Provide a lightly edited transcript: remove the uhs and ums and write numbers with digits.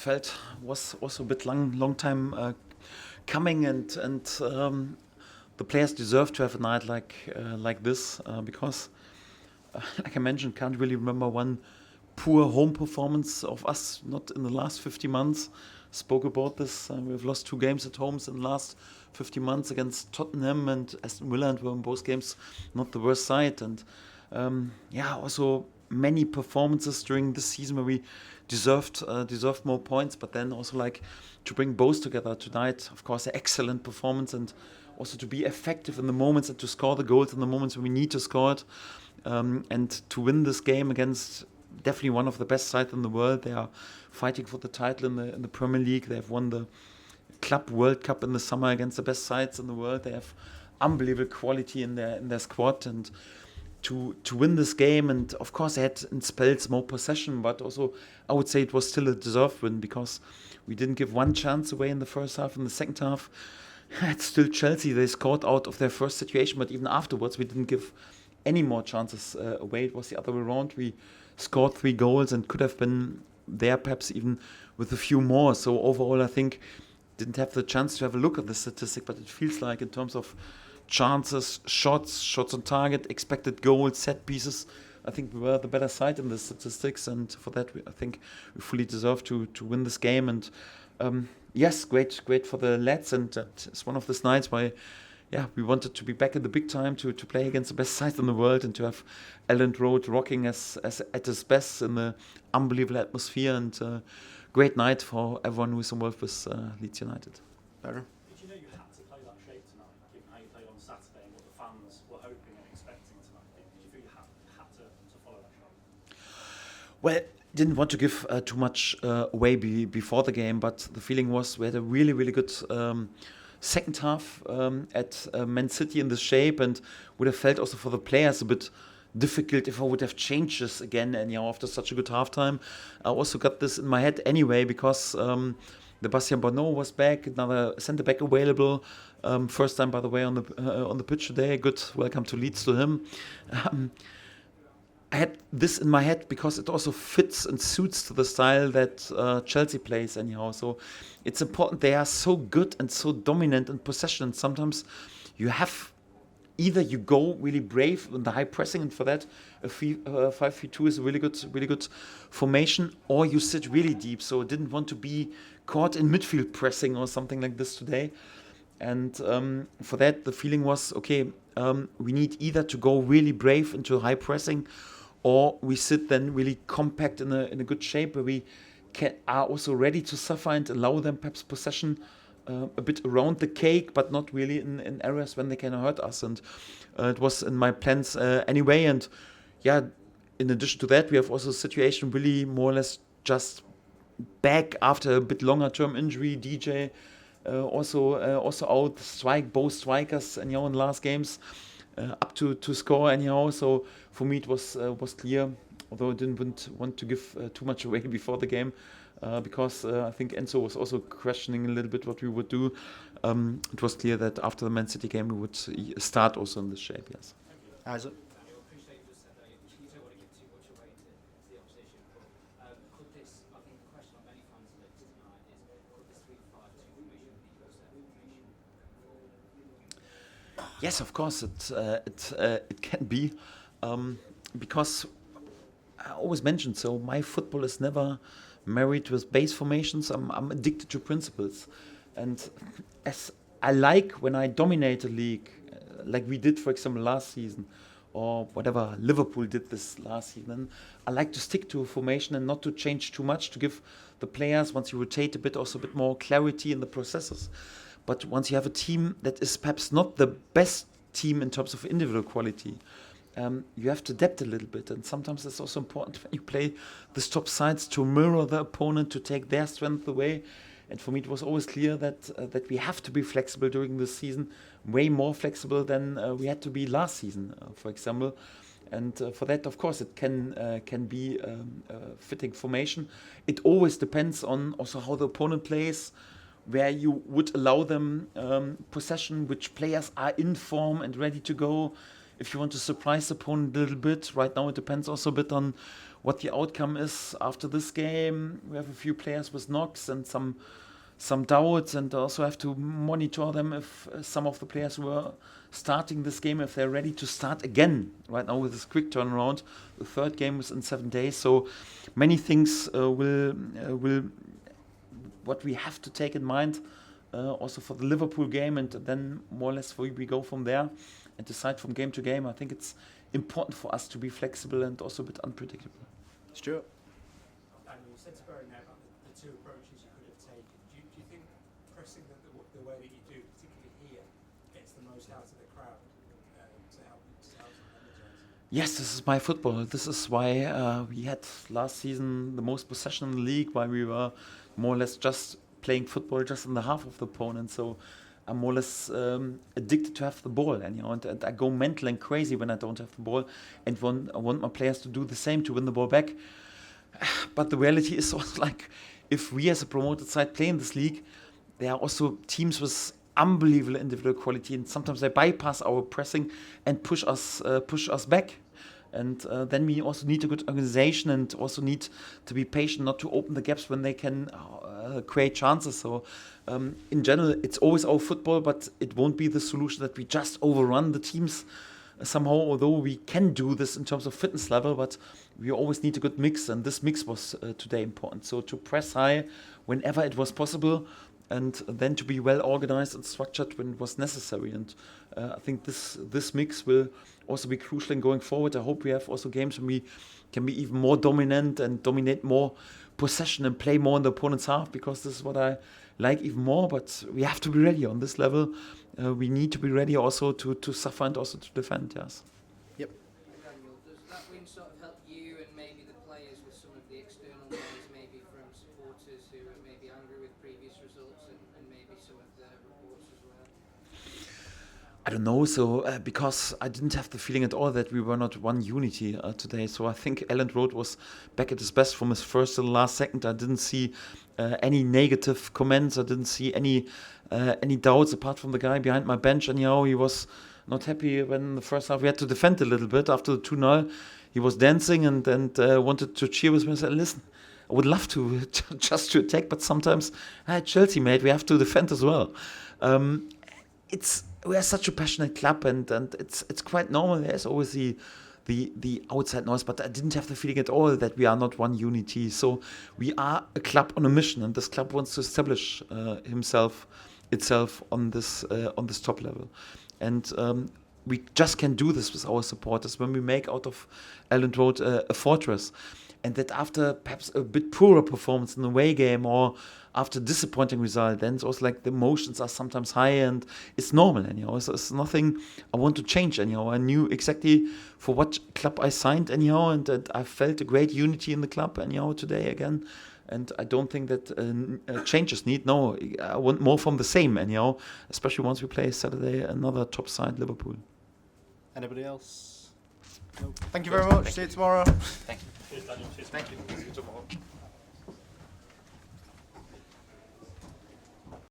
felt was also a bit long time coming, and the players deserve to have a night like this because, like I mentioned, can't really remember one poor home performance of us, not in the last 50 months. Spoke about this. We've lost 2 games at home in the last 50 months against Tottenham and Aston Villa, and were in both games not the worst side. And also many performances during this season where we deserved more points, but then also like to bring both together tonight. Of course, an excellent performance, and also to be effective in the moments and to score the goals in the moments when we need to score it, and to win this game against definitely one of the best sides in the world. They are fighting for the title in the Premier League. They have won the Club World Cup in the summer against the best sides in the world. They have unbelievable quality in their squad, and to win this game. And of course, they had in spells more possession, but also I would say it was still a deserved win because we didn't give one chance away in the first half. In the second half, it's still Chelsea. They scored out of their first situation, but even afterwards, we didn't give any more chances away. It was the other way around. We scored 3 goals and could have been there perhaps even with a few more. So overall, I think didn't have the chance to have a look at the statistic, but it feels like in terms of chances, shots on target, expected goals, set pieces, I think we were the better side in the statistics, and for that I think we fully deserve to win this game. And yes, great for the lads, and it's one of those nights where we wanted to be back in the big time to play against the best side in the world and to have Elland Road rocking as at its best in the unbelievable atmosphere, and great night for everyone who is involved with Leeds United. Better. Did you know you had to play that shape tonight, given how you played on Saturday and what the fans were hoping and expecting tonight? Did you feel you had to follow that shape? Well, didn't want to give too much away before the game, but the feeling was we had a really, really good second half at Man City in this shape, and would have felt also for the players a bit difficult if I would have changed this again anyhow after such a good halftime. I also got this in my head anyway because Sebastian Bonneau was back, another centre back available. First time, by the way, on the pitch today. Good welcome to Leeds to him. I had this in my head because it also fits and suits to the style that Chelsea plays anyhow. So it's important. They are so good and so dominant in possession. And sometimes you have either you go really brave in the high pressing, and for that a 5-3-2 is a really good formation, or you sit really deep. So I didn't want to be caught in midfield pressing or something like this today. And for that, the feeling was, okay, we need either to go really brave into high pressing, or we sit then really compact in a good shape where we are also ready to suffer and allow them perhaps possession a bit around the cake, but not really in areas when they can hurt us. And it was in my plans anyway. And in addition to that, we have also a situation really more or less just back after a bit longer term injury. DJ also out, both strikers anyhow in the last games up to score anyhow. So for me it was clear, although I didn't want to give too much away before the game, because I think Enzo was also questioning a little bit what we would do. It was clear that after the Man City game we would start also in this shape, yes. Isaac? Daniel, I appreciate you just said that you don't want to give too much away to the opposition, but could this, I think the question on many fans' lips tonight is, could this 3-5-2 formation be your set formation? Yes, of course it can be, because I always mention, so my football is never married with base formations. I'm addicted to principles, and as I like when I dominate a league, like we did, for example, last season, or whatever Liverpool did this last season, I like to stick to a formation and not to change too much, to give the players, once you rotate a bit, also a bit more clarity in the processes. But once you have a team that is perhaps not the best team in terms of individual quality, you have to adapt a little bit. And sometimes it's also important when you play the top sides to mirror the opponent, to take their strength away. And for me, it was always clear that we have to be flexible during this season, way more flexible than we had to be last season, for example. And for that, of course, it can be a fitting formation. It always depends on also how the opponent plays, where you would allow them possession, which players are in form and ready to go. if you want to surprise the opponent a little bit. Right now it depends also a bit on what the outcome is after this game. We have a few players with knocks and some doubts, and also have to monitor them if some of the players who are starting this game, if they're ready to start again. Right now with this quick turnaround, the third game is in 7 days, so many things will what we have to take in mind also for the Liverpool game, and then more or less we go from there and decide from game to game. I think it's important for us to be flexible and also a bit unpredictable. Stuart? Daniel, you said to Barry now about the two approaches you could have taken. Do you think pressing the way that you do, particularly here, gets the most out of the crowd to help them energise? Yes, this is my football. This is why we had last season the most possession in the league, why we were more or less just playing football just in the half of the opponent. So I'm more or less addicted to have the ball, and and I go mental and crazy when I don't have the ball, and I want my players to do the same, to win the ball back. But the reality is also, like, if we as a promoted side play in this league, there are also teams with unbelievable individual quality, and sometimes they bypass our pressing and push us back. And then we also need a good organization, and also need to be patient, not to open the gaps when they can create chances. So in general, it's always our football, but it won't be the solution that we just overrun the teams somehow, although we can do this in terms of fitness level, but we always need a good mix, and this mix was today important. So to press high whenever it was possible, and then to be well organized and structured when it was necessary. And I think this mix will also be crucial in going forward. I hope we have also games when we can be even more dominant and dominate more possession and play more in the opponent's half, because this is what I like even more. But we have to be ready on this level. We need to be ready also to suffer and also to defend, yes. Yep. Daniel, does that win sort of help you and maybe the players with some of the external noise, maybe from supporters who are maybe angry with previous results, and maybe some of the reports as well? I don't know, so because I didn't have the feeling at all that we were not one unity today. So I think Elland Road was back at his best from his first to the last second. I didn't see any negative comments. I didn't see any doubts, apart from the guy behind my bench. Anyhow, he was not happy when in the first half we had to defend a little bit. After the 2-0, he was dancing and wanted to cheer with me. I said, listen, I would love to just to attack, but sometimes, Chelsea, mate, we have to defend as well. We are such a passionate club, and it's quite normal. There's always the outside noise, but I didn't have the feeling at all that we are not one unity. So we are a club on a mission, and this club wants to establish itself on this top level, and we just can do this with our supporters when we make out of Elland Road a fortress. And that after perhaps a bit poorer performance in the away game, or after disappointing result, then it's also like the emotions are sometimes high, and it's normal anyhow. So it's nothing I want to change anyhow. I knew exactly for what club I signed anyhow, and that I felt a great unity in the club anyhow today again. And I don't think that changes need. No, I want more from the same anyhow, especially once we play Saturday another top side, Liverpool. Anybody else? No. Thank you very much. See you tomorrow. Thank you. Cheers, Daniel. Cheers. Thank you. See you tomorrow.